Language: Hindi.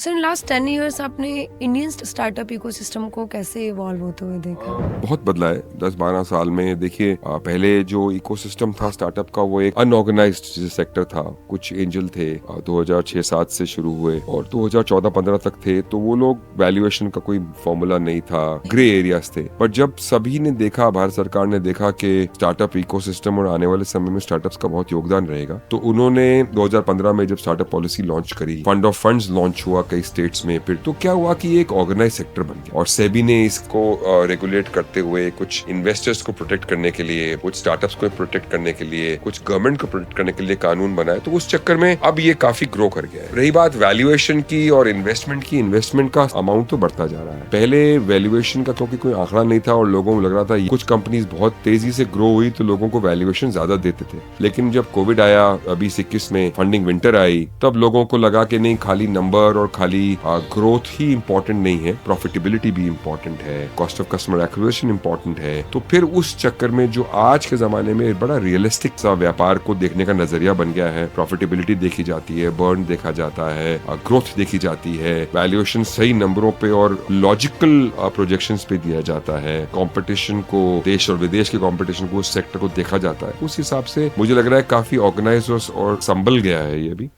सर इन लास्ट 10 इयर्स आपने इंडियन स्टार्टअप इकोसिस्टम को कैसे इवॉल्व होते हुए देखा? बहुत बदला है 10-12 साल में। देखिए पहले जो इकोसिस्टम था स्टार्टअप का वो एक अनऑर्गेनाइज्ड सेक्टर था। कुछ एंजल थे 2006-07 से शुरू हुए और 2014-15 तक थे, तो वो लोग वैल्यूएशन का कोई फॉर्मूला नहीं था, ग्रे एरियाज थे। पर जब सभी ने देखा, भारत सरकार ने देखा कि स्टार्टअप इकोसिस्टम और आने वाले समय में स्टार्टअप्स का बहुत योगदान रहेगा, तो उन्होंने 2015 में जब स्टार्टअप पॉलिसी लॉन्च करी, फंड ऑफ फंड्स लॉन्च हुआ कई स्टेट्स में, फिर तो क्या हुआ कि ये एक ऑर्गेनाइज सेक्टर बन गया और सेबी ने इसको रेगुलेट करते हुए कुछ इन्वेस्टर्स को प्रोटेक्ट करने के लिए, कुछ स्टार्टअप्स को प्रोटेक्ट करने के लिए, कुछ गवर्नमेंट को प्रोटेक्ट करने के लिए कानून बनाए। तो उस चक्कर में अब ये काफी ग्रो कर गया है। रही बात वैल्यूएशन की और इन्वेस्टमेंट की, इन्वेस्टमेंट का अमाउंट तो बढ़ता जा रहा है। पहले वैल्यूएशन का क्योंकि कोई आंकड़ा नहीं था और लोगों को लग रहा था कुछ कंपनीज बहुत तेजी से ग्रो हुई तो लोगों को वैल्यूएशन ज्यादा देते थे। लेकिन जब कोविड आया, अभी 21 में फंडिंग विंटर आई, तब लोगों को लगा कि नहीं, खाली नंबर और खाली ग्रोथ ही इंपॉर्टेंट नहीं है, प्रॉफिटेबिलिटी भी इंपॉर्टेंट है, cost of customer acquisition important है। तो फिर उस चक्कर में जो आज के जमाने में बड़ा रियलिस्टिक सा व्यापार को देखने का नजरिया बन गया है, प्रॉफिटेबिलिटी देखी जाती है, बर्न देखा जाता है, ग्रोथ देखी जाती है, वैल्यूएशन सही नंबरों पे और लॉजिकल प्रोजेक्शंस पे दिया जाता है, कंपटीशन को, देश और विदेश के कंपटीशन को, उस सेक्टर को देखा जाता है। उस हिसाब से मुझे लग रहा है काफी ऑर्गेनाइज और संभल गया है ये भी।